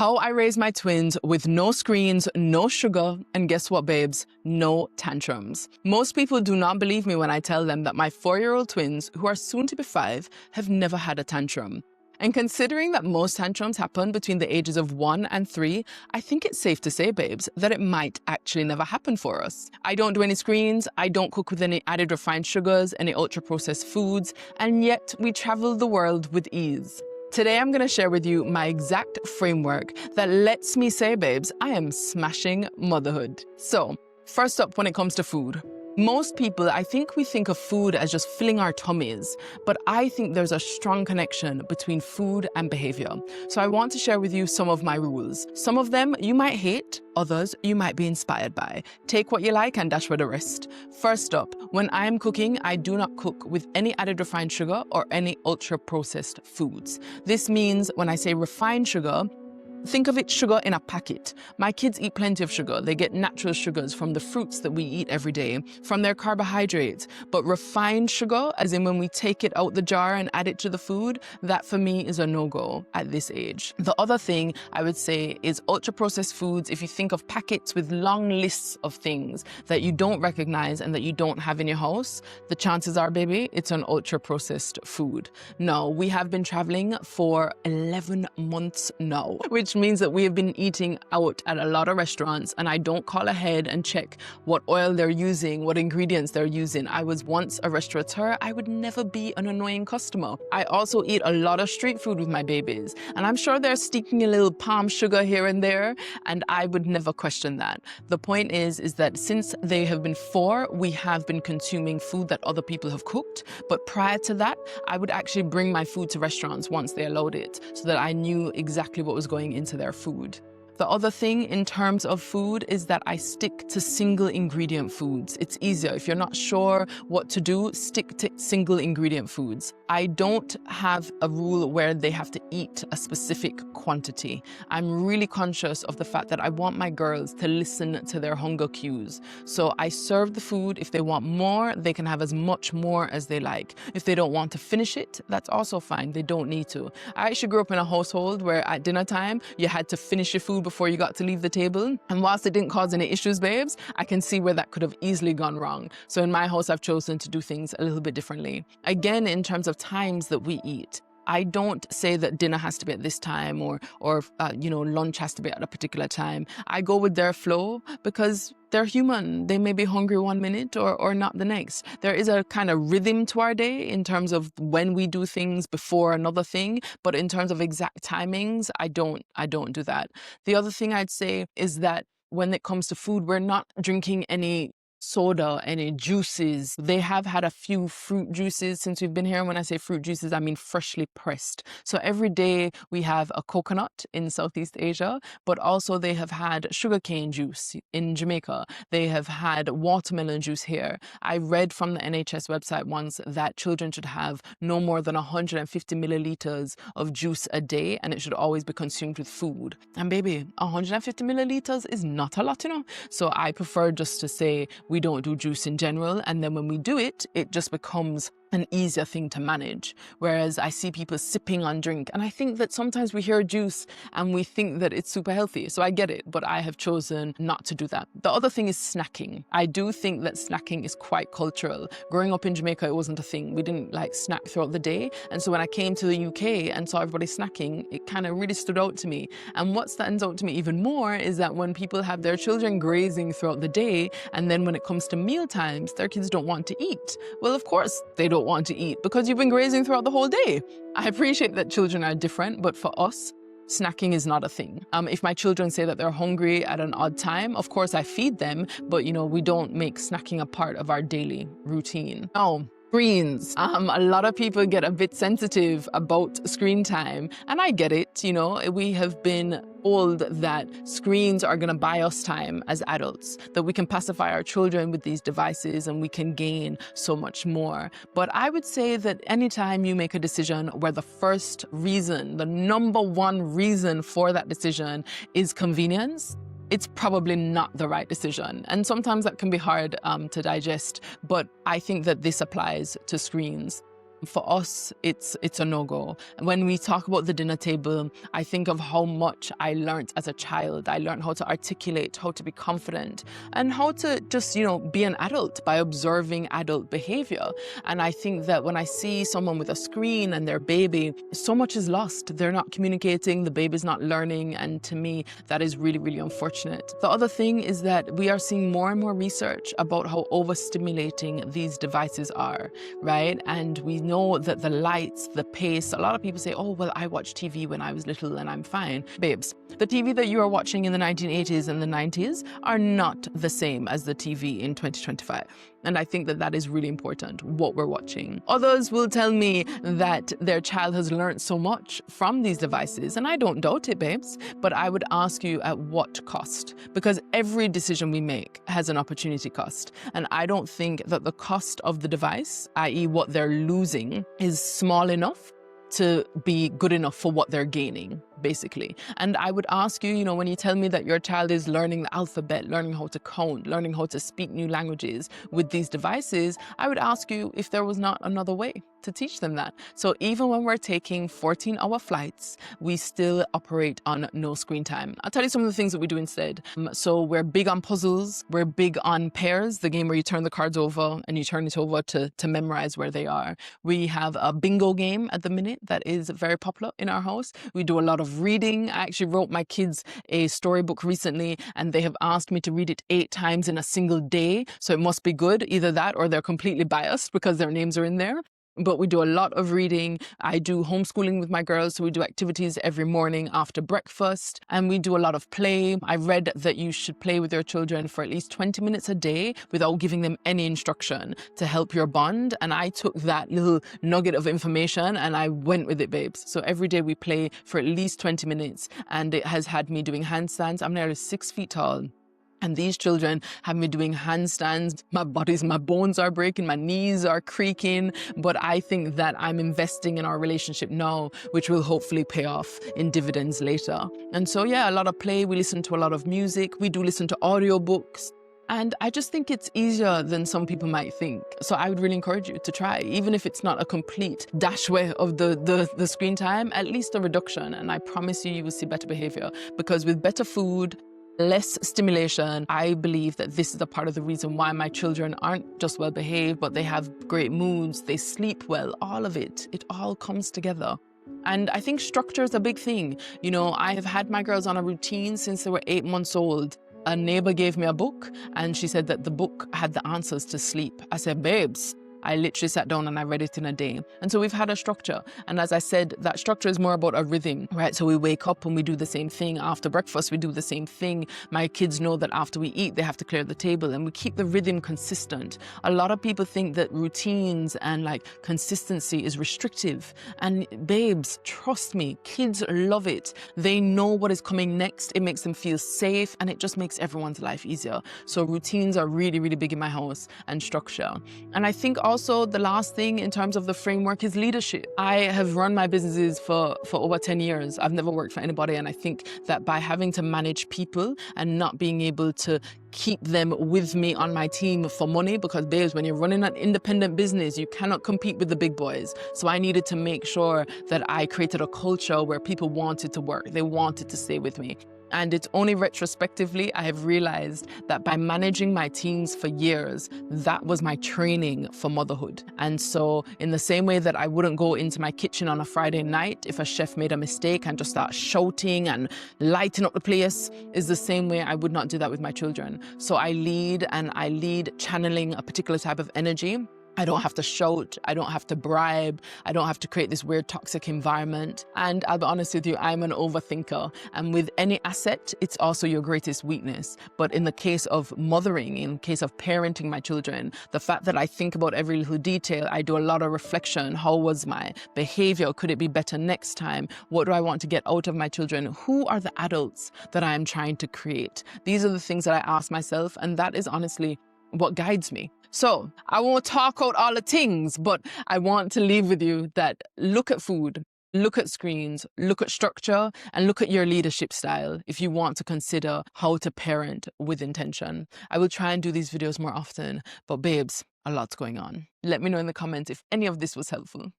How I raised my twins with no screens, no sugar, and guess what, babes? No tantrums. Most people do not believe me when I tell them that my 4-year-old twins, who are soon to be 5, have never had a tantrum. And considering that most tantrums happen between the ages of 1 and 3, I think it's safe to say, babes, that it might actually never happen for us. I don't do any screens, I don't cook with any added refined sugars, any ultra-processed foods, and yet we travel the world with ease. Today, I'm gonna share with you my exact framework that lets me say, babes, I am smashing motherhood. So, first up, when it comes to food. Most people, I think we think of food as just filling our tummies, but I think there's a strong connection between food and behavior. So I want to share with you some of my rules. Some of them you might hate, others you might be inspired by. Take what you like and dash with the rest. First up, when I am cooking, I do not cook with any added refined sugar or any ultra-processed foods. This means when I say refined sugar, think of it sugar in a packet. My kids eat plenty of sugar. They get natural sugars from the fruits that we eat every day, from their carbohydrates. But refined sugar, as in when we take it out the jar and add it to the food, that for me is a no-go at this age. The other thing I would say is ultra-processed foods. If you think of packets with long lists of things that you don't recognize and that you don't have in your house, the chances are, baby, it's an ultra-processed food. No, we have been traveling for 11 months now, which means that we have been eating out at a lot of restaurants, and I don't call ahead and check what oil they're using, what ingredients they're using. I was once a restaurateur. I would never be an annoying customer. I also eat a lot of street food with my babies, and I'm sure they're sneaking a little palm sugar here and there, and I would never question that. The point is that since they have been 4, we have been consuming food that other people have cooked, but prior to that, I would actually bring my food to restaurants once they allowed it, so that I knew exactly what was going into their food. The other thing in terms of food is that I stick to single ingredient foods. It's easier. If you're not sure what to do, stick to single ingredient foods. I don't have a rule where they have to eat a specific quantity. I'm really conscious of the fact that I want my girls to listen to their hunger cues. So I serve the food. If they want more, they can have as much more as they like. If they don't want to finish it, that's also fine. They don't need to. I actually grew up in a household where at dinner time, you had to finish your food before you got to leave the table. And whilst it didn't cause any issues, babes, I can see where that could have easily gone wrong. So in my house, I've chosen to do things a little bit differently. Again, in terms of times that we eat, I don't say that dinner has to be at this time or lunch has to be at a particular time. I go with their flow because they're human. They may be hungry one minute or not the next. There is a kind of rhythm to our day in terms of when we do things before another thing, but in terms of exact timings, I don't do that. The other thing I'd say is that when it comes to food, we're not drinking any soda, any juices. They have had a few fruit juices since we've been here. And when I say fruit juices, I mean freshly pressed. So every day we have a coconut in Southeast Asia, but also they have had sugarcane juice in Jamaica. They have had watermelon juice here. I read from the NHS website once that children should have no more than 150 milliliters of juice a day, and it should always be consumed with food. And baby, 150 milliliters is not a lot, So I prefer just to say we don't do juice in general, and then when we do it, it just becomes an easier thing to manage. Whereas I see people sipping on drink, and I think that sometimes we hear juice and we think that it's super healthy. So I get it, but I have chosen not to do that. The other thing is snacking. I do think that snacking is quite cultural. Growing up in Jamaica, it wasn't a thing. We didn't snack throughout the day. And so when I came to the UK and saw everybody snacking, it kind of really stood out to me. And what stands out to me even more is that when people have their children grazing throughout the day, and then when it comes to meal times, their kids don't want to eat. Well, of course they don't want to eat because you've been grazing throughout the whole day. I appreciate that children are different, but for us, snacking is not a thing. If my children say that they're hungry at an odd time, of course I feed them, but we don't make snacking a part of our daily routine. Now, screens. A lot of people get a bit sensitive about screen time, and I get it. We have been told that screens are going to buy us time as adults, that we can pacify our children with these devices and we can gain so much more. But I would say that anytime you make a decision where the first reason, the number one reason for that decision is convenience, it's probably not the right decision. And sometimes that can be hard to digest, but I think that this applies to screens. For us, it's a no-go. When we talk about the dinner table, I think of how much I learned as a child. I learned how to articulate, how to be confident, and how to just, be an adult by observing adult behavior. And I think that when I see someone with a screen and their baby, so much is lost. They're not communicating, the baby's not learning, and to me, that is really, really unfortunate. The other thing is that we are seeing more and more research about how overstimulating these devices are, right? And we know that the lights, the pace, a lot of people say, oh, well, I watched TV when I was little and I'm fine. Babes, the TV that you are watching in the 1980s and the 90s are not the same as the TV in 2025. And I think that that is really important, what we're watching. Others will tell me that their child has learned so much from these devices, and I don't doubt it, babes, but I would ask you at what cost? Because every decision we make has an opportunity cost. And I don't think that the cost of the device, i.e. what they're losing, is small enough to be good enough for what they're gaining, basically. And I would ask you, when you tell me that your child is learning the alphabet, learning how to count, learning how to speak new languages with these devices, I would ask you if there was not another way to teach them that. So even when we're taking 14-hour flights, we still operate on no screen time. I'll tell you some of the things that we do instead. So we're big on puzzles. We're big on pairs, the game where you turn the cards over and you turn it over to memorize where they are. We have a bingo game at the minute that is very popular in our house. We do a lot of reading. I actually wrote my kids a storybook recently, and they have asked me to read it 8 times in a single day. So it must be good, either that or they're completely biased because their names are in there. But we do a lot of reading. I do homeschooling with my girls, so we do activities every morning after breakfast, and we do a lot of play. I read that you should play with your children for at least 20 minutes a day without giving them any instruction to help your bond. And I took that little nugget of information and I went with it, babes. So every day we play for at least 20 minutes, and it has had me doing handstands. I'm nearly 6 feet tall. And these children have me doing handstands. My bones are breaking, my knees are creaking. But I think that I'm investing in our relationship now, which will hopefully pay off in dividends later. And so, yeah, a lot of play. We listen to a lot of music. We do listen to audiobooks. And I just think it's easier than some people might think. So I would really encourage you to try, even if it's not a complete dash away of the screen time, at least a reduction. And I promise you, you will see better behavior. Because with better food, less stimulation, I believe that this is a part of the reason why my children aren't just well behaved, but they have great moods, they sleep well, all of it. It all comes together. And I think structure is a big thing. I have had my girls on a routine since they were 8 months old. A neighbor gave me a book and she said that the book had the answers to sleep. I said, babes, I literally sat down and I read it in a day. And so we've had a structure. And as I said, that structure is more about a rhythm, right? So we wake up and we do the same thing. After breakfast, we do the same thing. My kids know that after we eat, they have to clear the table, and we keep the rhythm consistent. A lot of people think that routines and consistency is restrictive. And babes, trust me, kids love it. They know what is coming next. It makes them feel safe, and it just makes everyone's life easier. So routines are really, really big in my house, and structure. And I think also the last thing in terms of the framework is leadership. I have run my businesses for over 10 years. I've never worked for anybody. And I think that by having to manage people and not being able to keep them with me on my team for money, because babes, when you're running an independent business, you cannot compete with the big boys. So I needed to make sure that I created a culture where people wanted to work. They wanted to stay with me. And it's only retrospectively I have realized that by managing my teams for years, that was my training for motherhood. And so in the same way that I wouldn't go into my kitchen on a Friday night if a chef made a mistake and just start shouting and lighting up the place, is the same way I would not do that with my children. So I lead, and I lead channeling a particular type of energy. I don't have to shout, I don't have to bribe, I don't have to create this weird toxic environment. And I'll be honest with you, I'm an overthinker. And with any asset, it's also your greatest weakness. But in the case of mothering, in case of parenting my children, the fact that I think about every little detail, I do a lot of reflection. How was my behavior? Could it be better next time? What do I want to get out of my children? Who are the adults that I am trying to create? These are the things that I ask myself, and that is honestly what guides me. So I won't talk out all the things, but I want to leave with you that look at food, look at screens, look at structure, and look at your leadership style if you want to consider how to parent with intention. I will try and do these videos more often, but babes, a lot's going on. Let me know in the comments if any of this was helpful.